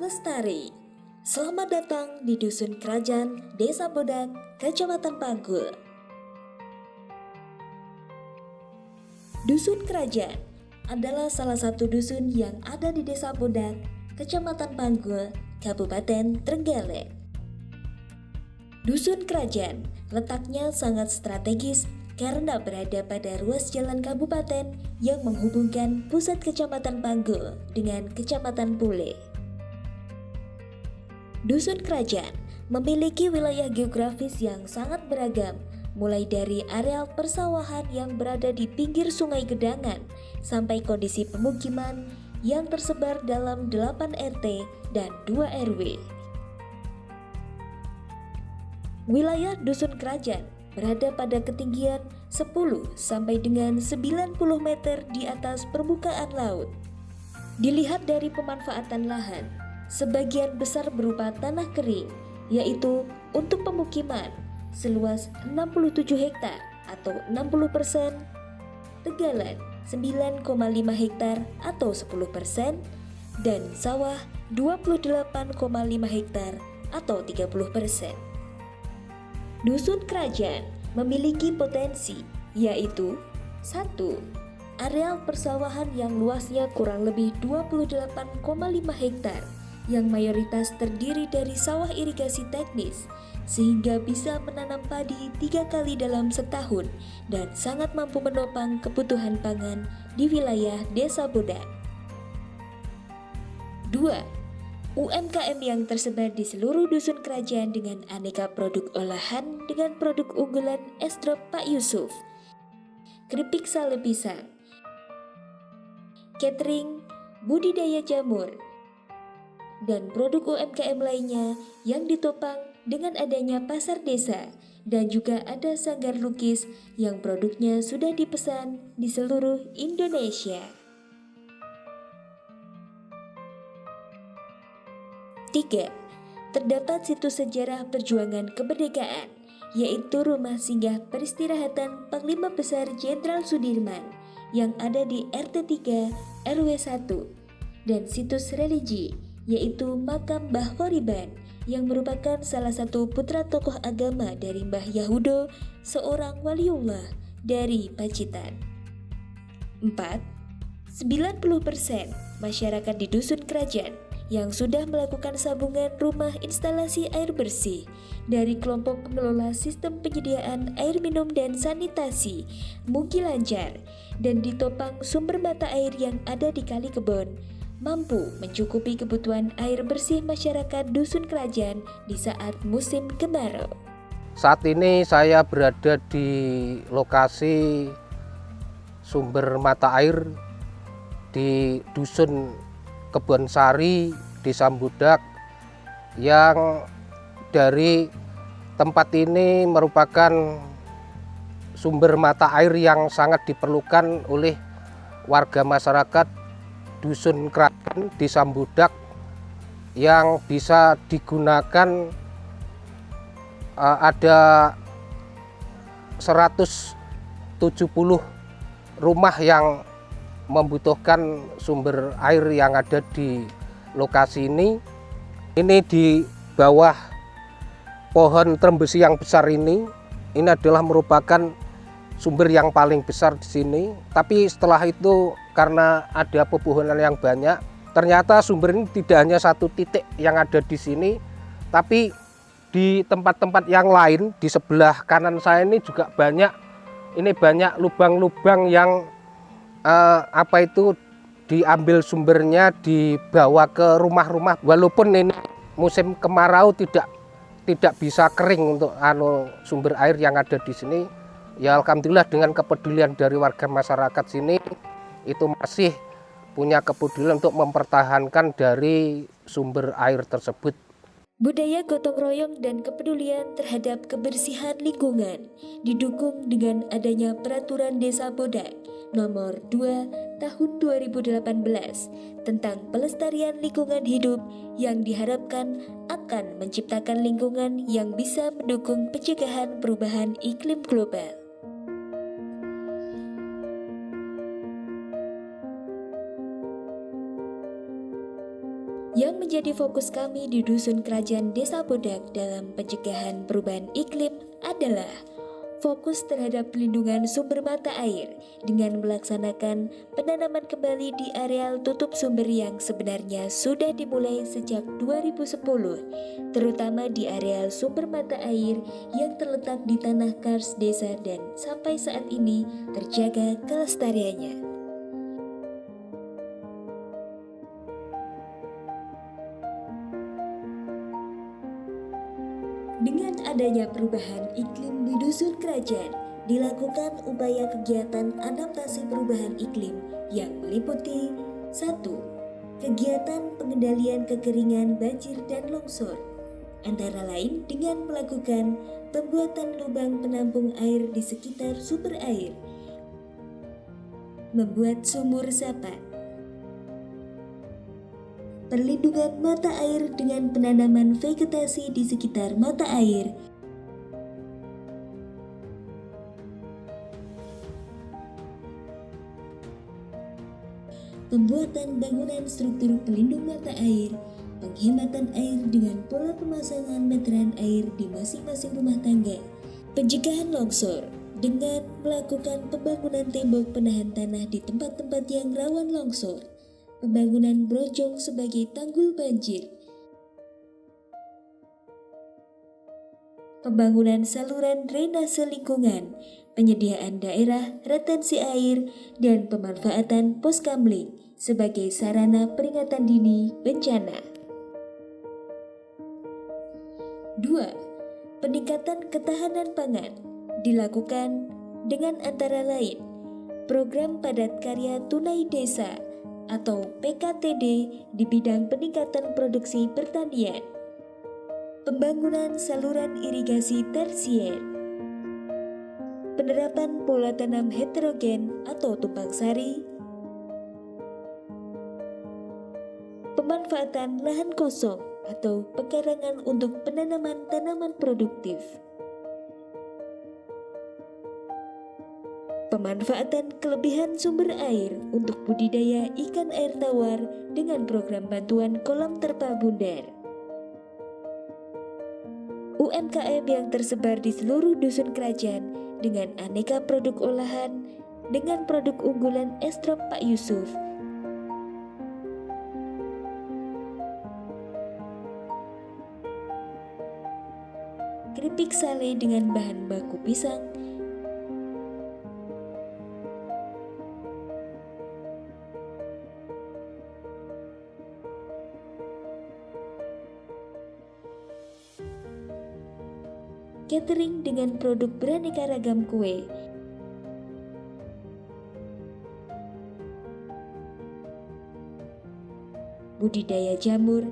Lestari. Selamat datang di Dusun Kerajaan, Desa Bodak, Kecamatan Panggul. Dusun Kerajaan adalah salah satu dusun yang ada di Desa Bodak, Kecamatan Panggul, Kabupaten Trenggalek. Dusun Kerajaan letaknya sangat strategis karena berada pada ruas jalan kabupaten yang menghubungkan pusat Kecamatan Panggul dengan Kecamatan Pule. Dusun Kerajaan memiliki wilayah geografis yang sangat beragam, mulai dari areal persawahan yang berada di pinggir Sungai Gedangan sampai kondisi pemukiman yang tersebar dalam 8 RT dan 2 RW. Wilayah Dusun Kerajaan berada pada ketinggian 10 sampai dengan 90 meter di atas permukaan laut. Dilihat dari pemanfaatan lahan, sebagian besar berupa tanah kering, yaitu untuk pemukiman seluas 67 hektar atau 60%, tegalan 9,5 hektar atau 10%, dan sawah 28,5 hektar atau 30%. Dusun Kerajaan memiliki potensi, yaitu 1. Areal persawahan yang luasnya kurang lebih 28,5 hektar, yang mayoritas terdiri dari sawah irigasi teknis, sehingga bisa menanam padi 3 kali dalam setahun dan sangat mampu menopang kebutuhan pangan di wilayah Desa Bodak. 2. UMKM yang tersebar di seluruh Dusun Kerajaan dengan aneka produk olahan dengan produk unggulan es drop Pak Yusuf, keripik sale pisang, catering, budidaya jamur, dan produk UMKM lainnya yang ditopang dengan adanya pasar desa, dan juga ada sanggar lukis yang produknya sudah dipesan di seluruh Indonesia. 3. Terdapat situs sejarah perjuangan kemerdekaan, yaitu Rumah Singgah Peristirahatan Panglima Besar Jenderal Sudirman yang ada di RT 3 RW 1, dan situs religi, yaitu Makam Mbah Koriban yang merupakan salah satu putra tokoh agama dari Mbah Yahudo, seorang waliullah dari Pacitan. 4. 90% masyarakat di Dusun Kerajaan yang sudah melakukan sambungan rumah instalasi air bersih dari kelompok pengelola sistem penyediaan air minum dan sanitasi Mugi Lancar, dan ditopang sumber mata air yang ada di Kali Kebon, mampu mencukupi kebutuhan air bersih masyarakat Dusun Kerajaan di saat musim kemarau. Saat ini saya berada di lokasi sumber mata air di Dusun Kebon Sari, Desa Bodak, yang dari tempat ini merupakan sumber mata air yang sangat diperlukan oleh warga masyarakat Dusun Kerajaan, Desa Bodak, yang bisa digunakan ada 170 rumah yang membutuhkan sumber air yang ada di lokasi ini. Ini di bawah pohon trembesi yang besar ini adalah merupakan sumber yang paling besar di sini. Tapi setelah itu karena ada pepohonan yang banyak, ternyata sumber ini tidak hanya satu titik yang ada di sini, tapi di tempat-tempat yang lain di sebelah kanan saya ini juga banyak lubang-lubang yang diambil sumbernya, dibawa ke rumah-rumah. Walaupun ini musim kemarau tidak bisa kering untuk sumber air yang ada di sini, ya alhamdulillah dengan kepedulian dari warga masyarakat sini itu masih punya kepedulian untuk mempertahankan dari sumber air tersebut. Budaya gotong royong dan kepedulian terhadap kebersihan lingkungan didukung dengan adanya Peraturan Desa Bodak Nomor 2 Tahun 2018 tentang pelestarian lingkungan hidup, yang diharapkan akan menciptakan lingkungan yang bisa mendukung pencegahan perubahan iklim global. Yang Yang menjadi fokus kami di Dusun Kerajaan Desa Bodak dalam pencegahan perubahan iklim adalah fokus terhadap pelindungan sumber mata air dengan melaksanakan penanaman kembali di areal tutup sumber yang sebenarnya sudah dimulai sejak 2010, terutama di areal sumber mata air yang terletak di tanah kars desa dan sampai saat ini terjaga kelestariannya. Dengan adanya perubahan iklim di Dusun Kerajaan, dilakukan upaya kegiatan adaptasi perubahan iklim yang meliputi 1. Kegiatan pengendalian kekeringan, banjir, dan longsor, antara lain dengan melakukan pembuatan lubang penampung air di sekitar sumber air, membuat sumur resapan, perlindungan mata air dengan penanaman vegetasi di sekitar mata air, pembuatan bangunan struktur pelindung mata air, penghematan air dengan pola pemasangan meteran air di masing-masing rumah tangga, pencegahan longsor dengan melakukan pembangunan tembok penahan tanah di tempat-tempat yang rawan longsor, pembangunan brojong sebagai tanggul banjir, pembangunan saluran drainase lingkungan, penyediaan daerah retensi air, dan pemanfaatan poskamling sebagai sarana peringatan dini bencana. 2. Peningkatan ketahanan pangan dilakukan dengan antara lain program padat karya tunai desa atau PKTD di bidang peningkatan produksi pertanian, pembangunan saluran irigasi tersier, penerapan pola tanam heterogen atau tumpang sari, pemanfaatan lahan kosong atau pekarangan untuk penanaman tanaman produktif, pemanfaatan kelebihan sumber air untuk budidaya ikan air tawar dengan program bantuan kolam terpal bundar. UMKM yang tersebar di seluruh dusun kerajaan dengan aneka produk olahan dengan produk unggulan Estrop Pak Yusuf, keripik sale dengan bahan baku pisang, catering dengan produk beraneka ragam kue, budidaya jamur,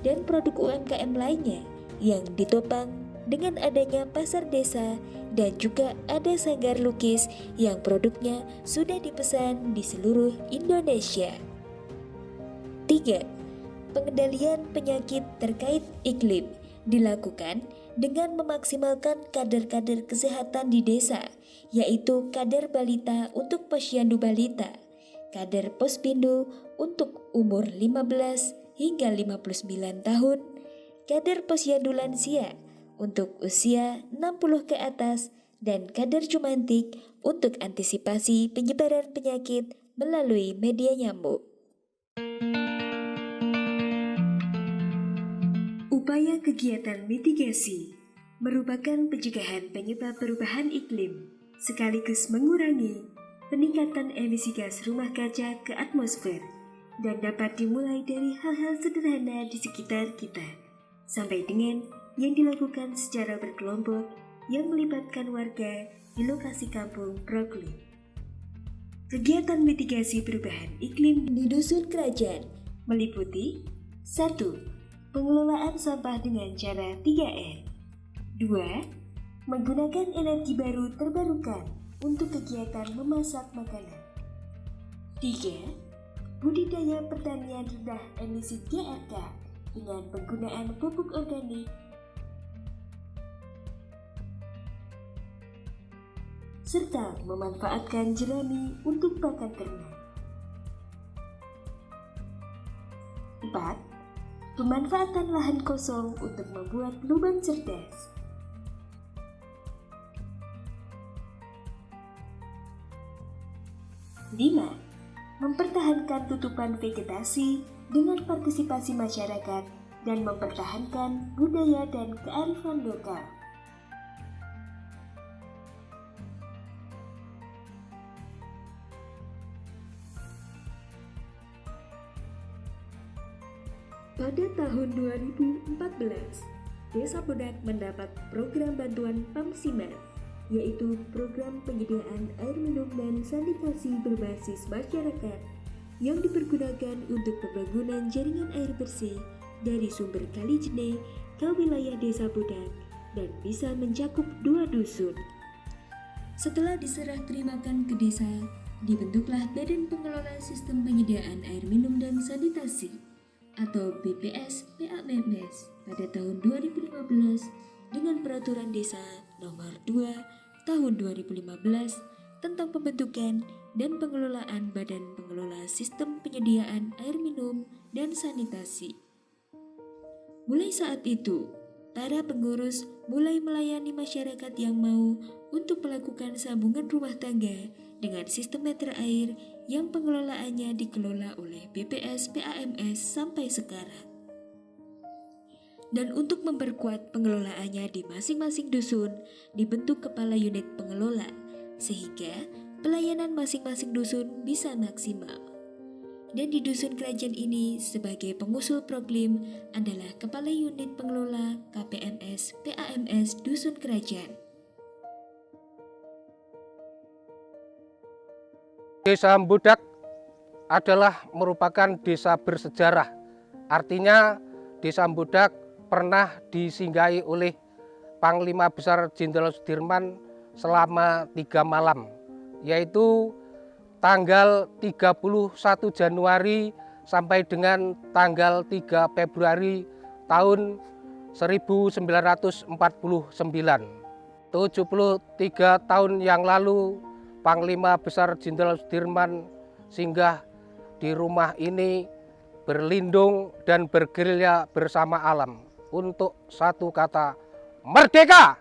dan produk UMKM lainnya yang ditopang dengan adanya pasar desa dan juga ada sanggar lukis yang produknya sudah dipesan di seluruh Indonesia. 3. Pengendalian penyakit terkait iklim dilakukan dengan memaksimalkan kader-kader kesehatan di desa, yaitu kader balita untuk posyandu balita, kader pospindu untuk umur 15 hingga 59 tahun, kader posyandu lansia untuk usia 60 ke atas, dan kader jumantik untuk antisipasi penyebaran penyakit melalui media nyamuk. Upaya kegiatan mitigasi merupakan pencegahan penyebab perubahan iklim, sekaligus mengurangi peningkatan emisi gas rumah kaca ke atmosfer, dan dapat dimulai dari hal-hal sederhana di sekitar kita, sampai dengan yang dilakukan secara berkelompok yang melibatkan warga di lokasi kampung Brokoli. Kegiatan mitigasi perubahan iklim di Dusun Kerajaan meliputi 1. Pengelolaan sampah dengan cara 3R. 2. Menggunakan energi baru terbarukan untuk kegiatan memasak makanan. 3. Budidaya pertanian rendah emisi GRK dengan penggunaan pupuk organik. Serta memanfaatkan jerami untuk pakan ternak. 4. Pemanfaatan lahan kosong untuk membuat lubang cerdas. 5. Mempertahankan tutupan vegetasi dengan partisipasi masyarakat dan mempertahankan budaya dan kearifan lokal. Pada tahun 2014, Desa Bodak mendapat program bantuan PAMSIMAN, yaitu program penyediaan air minum dan sanitasi berbasis masyarakat yang dipergunakan untuk pembangunan jaringan air bersih dari sumber Kali Jene ke wilayah Desa Bodak dan bisa mencakup 2 dusun. Setelah diserah terimakan ke desa, dibentuklah Badan Pengelola Sistem Penyediaan Air Minum dan Sanitasi atau BPS PAMS pada tahun 2015 dengan Peraturan Desa Nomor 2 Tahun 2015 tentang pembentukan dan pengelolaan Badan Pengelola Sistem Penyediaan Air Minum dan Sanitasi. Mulai saat itu, para pengurus mulai melayani masyarakat yang mau untuk melakukan sambungan rumah tangga dengan sistem meter air yang pengelolaannya dikelola oleh BPS PAMS sampai sekarang. Dan untuk memperkuat pengelolaannya di masing-masing dusun, dibentuk kepala unit pengelola, sehingga pelayanan masing-masing dusun bisa maksimal. Dan di dusun kerajaan ini sebagai pengusul proklim adalah Kepala Unit Pengelola KPMS PAMS Dusun Kerajaan. Desa Bodak adalah merupakan desa bersejarah. Artinya Desa Bodak pernah disinggahi oleh Panglima Besar Jenderal Sudirman selama 3 malam, yaitu tanggal 31 Januari sampai dengan tanggal 3 Februari tahun 1949. 73 tahun yang lalu Panglima Besar Jenderal Sudirman singgah di rumah ini, berlindung dan bergerilya bersama alam untuk satu kata, merdeka!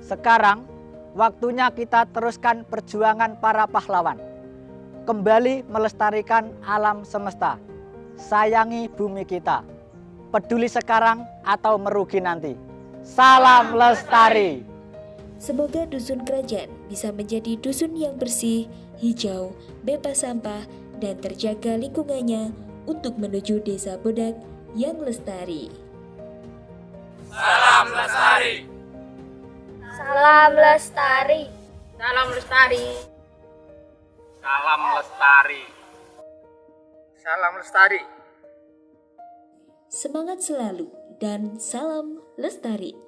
Sekarang waktunya kita teruskan perjuangan para pahlawan. Kembali melestarikan alam semesta. Sayangi bumi kita. Peduli sekarang atau merugi nanti. Salam lestari. Semoga dusun kerajaan bisa menjadi dusun yang bersih, hijau, bebas sampah, dan terjaga lingkungannya untuk menuju Desa Bodak yang lestari. Salam lestari. Salam lestari. Salam lestari. Salam lestari. Salam lestari. Semangat selalu dan salam lestari.